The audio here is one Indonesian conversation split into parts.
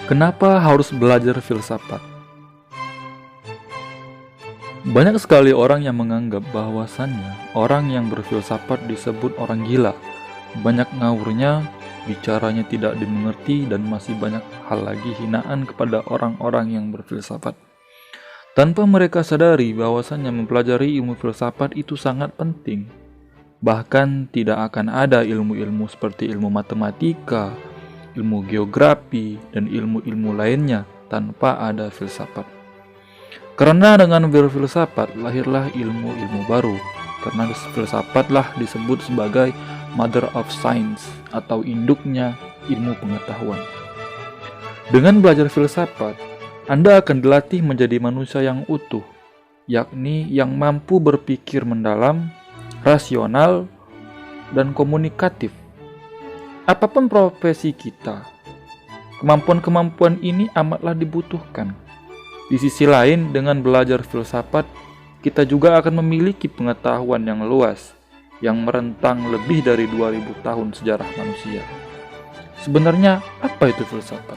Kenapa harus belajar filsafat? Banyak sekali orang yang menganggap bahwasannya orang yang berfilsafat disebut orang gila. Banyak ngawurnya, bicaranya tidak dimengerti, dan masih banyak hal lagi hinaan kepada orang-orang yang berfilsafat. Tanpa mereka sadari bahwasannya mempelajari ilmu filsafat itu sangat penting. Bahkan tidak akan ada ilmu-ilmu seperti ilmu matematika, ilmu geografi, dan ilmu-ilmu lainnya tanpa ada filsafat. Karena dengan berfilsafat lahirlah ilmu-ilmu baru. Karena filsafatlah disebut sebagai mother of science atau induknya ilmu pengetahuan. Dengan belajar filsafat, Anda akan dilatih menjadi manusia yang utuh, yakni yang mampu berpikir mendalam, rasional, dan komunikatif. Apapun profesi kita, kemampuan-kemampuan ini amatlah dibutuhkan. Di sisi lain, dengan belajar filsafat, kita juga akan memiliki pengetahuan yang luas, yang merentang lebih dari 2000 tahun sejarah manusia. Sebenarnya, apa itu filsafat?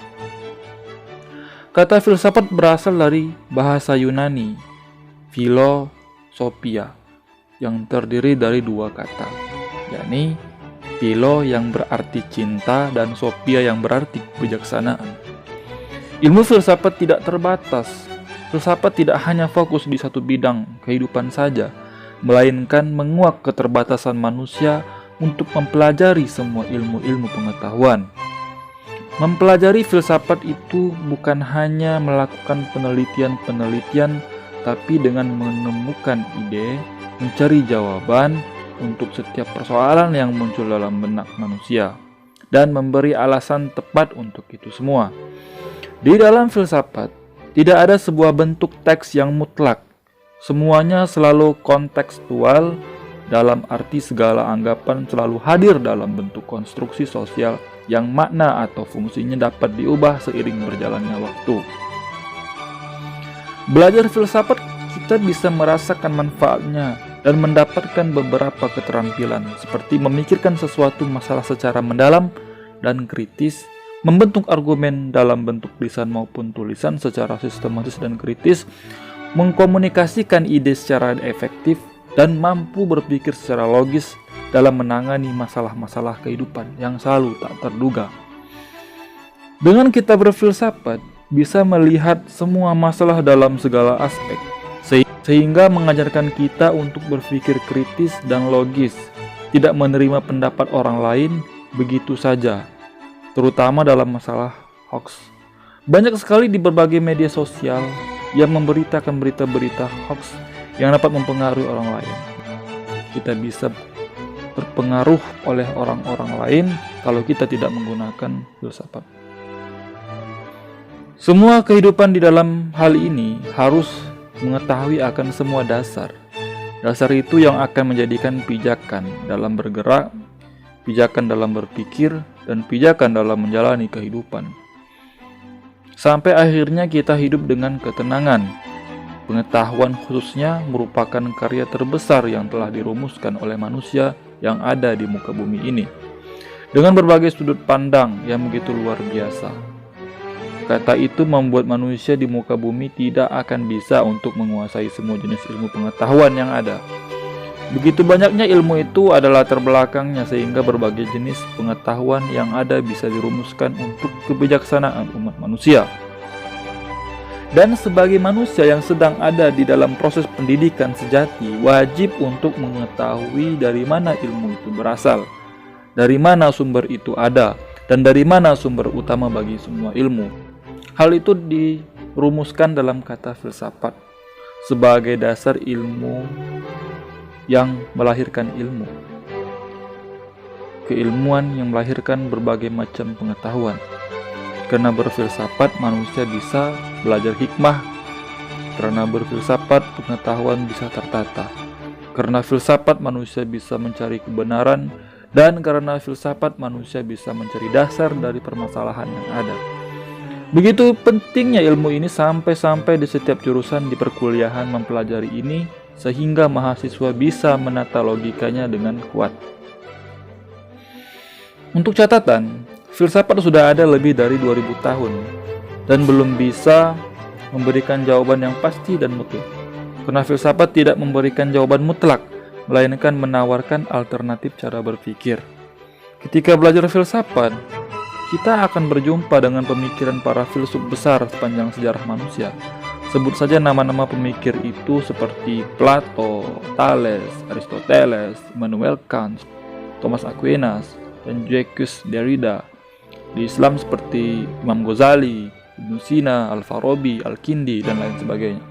Kata filsafat berasal dari bahasa Yunani, philosophia, yang terdiri dari dua kata, yakni philo yang berarti cinta dan sophia yang berarti kebijaksanaan. Ilmu filsafat tidak terbatas. Filsafat tidak hanya fokus di satu bidang kehidupan saja, melainkan menguak keterbatasan manusia untuk mempelajari semua ilmu-ilmu pengetahuan. Mempelajari filsafat itu bukan hanya melakukan penelitian-penelitian, tapi dengan menemukan ide, mencari jawaban untuk setiap persoalan yang muncul dalam benak manusia, dan memberi alasan tepat untuk itu semua. Di dalam filsafat, tidak ada sebuah bentuk teks yang mutlak. Semuanya selalu kontekstual, dalam arti segala anggapan selalu hadir dalam bentuk konstruksi sosial yang makna atau fungsinya dapat diubah seiring berjalannya waktu. Belajar filsafat, kita bisa merasakan manfaatnya dan mendapatkan beberapa keterampilan seperti memikirkan sesuatu masalah secara mendalam dan kritis, membentuk argumen dalam bentuk lisan maupun tulisan secara sistematis dan kritis, mengkomunikasikan ide secara efektif, dan mampu berpikir secara logis dalam menangani masalah-masalah kehidupan yang selalu tak terduga. Dengan kita berfilsafat, bisa melihat semua masalah dalam segala aspek, sehingga mengajarkan kita untuk berpikir kritis dan logis, tidak menerima pendapat orang lain begitu saja, terutama dalam masalah hoax. Banyak sekali di berbagai media sosial yang memberitakan berita-berita hoax yang dapat mempengaruhi orang lain. Kita bisa terpengaruh oleh orang-orang lain kalau kita tidak menggunakan filsafat. Semua kehidupan di dalam hal ini harus mengetahui akan semua dasar. Dasar itu yang akan menjadikan pijakan dalam bergerak, pijakan dalam berpikir, dan pijakan dalam menjalani kehidupan. Sampai akhirnya kita hidup dengan ketenangan. Pengetahuan khususnya merupakan karya terbesar yang telah dirumuskan oleh manusia yang ada di muka bumi ini, dengan berbagai sudut pandang yang begitu luar biasa. Kata itu membuat manusia di muka bumi tidak akan bisa untuk menguasai semua jenis ilmu pengetahuan yang ada. Begitu banyaknya ilmu itu adalah terbelakangnya, sehingga berbagai jenis pengetahuan yang ada bisa dirumuskan untuk kebijaksanaan umat manusia. Dan sebagai manusia yang sedang ada di dalam proses pendidikan sejati, wajib untuk mengetahui dari mana ilmu itu berasal, dari mana sumber itu ada, dan dari mana sumber utama bagi semua ilmu. Hal itu dirumuskan dalam kata filsafat sebagai dasar ilmu yang melahirkan ilmu. Keilmuan yang melahirkan berbagai macam pengetahuan. Karena berfilsafat manusia bisa belajar hikmah. Karena berfilsafat pengetahuan bisa tertata. Karena filsafat manusia bisa mencari kebenaran. Dan karena filsafat manusia bisa mencari dasar dari permasalahan yang ada. Begitu pentingnya ilmu ini sampai-sampai di setiap jurusan di perkuliahan mempelajari ini, sehingga mahasiswa bisa menata logikanya dengan kuat. Untuk catatan, filsafat sudah ada lebih dari 2000 tahun. dan belum bisa memberikan jawaban yang pasti dan mutlak. Karena filsafat tidak memberikan jawaban mutlak, melainkan menawarkan alternatif cara berpikir. Ketika belajar filsafat, kita akan berjumpa dengan pemikiran para filsuf besar sepanjang sejarah manusia. Sebut saja nama-nama pemikir itu seperti Plato, Thales, Aristoteles, Immanuel Kant, Thomas Aquinas, dan Jacques Derrida. Di Islam seperti Imam Ghazali, Ibnu Sina, Al-Farabi, Al-Kindi, dan lain sebagainya.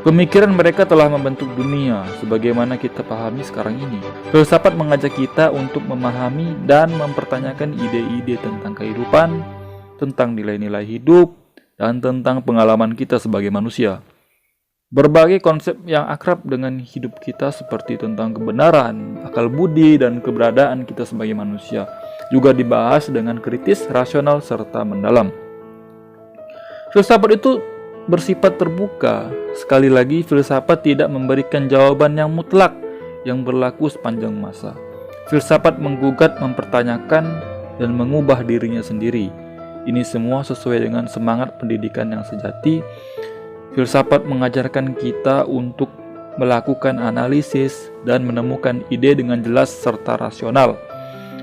Pemikiran mereka telah membentuk dunia sebagaimana kita pahami sekarang ini. Filsafat mengajak kita untuk memahami dan mempertanyakan ide-ide tentang kehidupan, tentang nilai-nilai hidup, dan tentang pengalaman kita sebagai manusia. Berbagai konsep yang akrab dengan hidup kita seperti tentang kebenaran, akal budi, dan keberadaan kita sebagai manusia juga dibahas dengan kritis, rasional, serta mendalam. Filsafat itu bersifat terbuka. Sekali lagi, filsafat tidak memberikan jawaban yang mutlak yang berlaku sepanjang masa. Filsafat menggugat, mempertanyakan, dan mengubah dirinya sendiri. Ini semua sesuai dengan semangat pendidikan yang sejati. Filsafat mengajarkan kita untuk melakukan analisis dan menemukan ide dengan jelas serta rasional.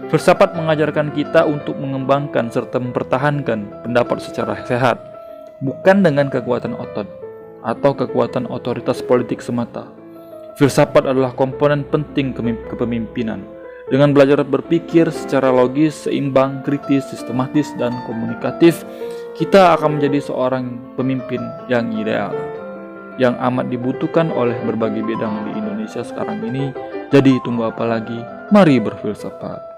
Filsafat mengajarkan kita untuk mengembangkan serta mempertahankan pendapat secara sehat, bukan dengan kekuatan otot atau kekuatan otoritas politik semata. Filsafat adalah komponen penting kepemimpinan. Dengan belajar berpikir secara logis, seimbang, kritis, sistematis, dan komunikatif, kita akan menjadi seorang pemimpin yang ideal, yang amat dibutuhkan oleh berbagai bidang di Indonesia sekarang ini. Jadi tunggu apa lagi? Mari berfilsafat.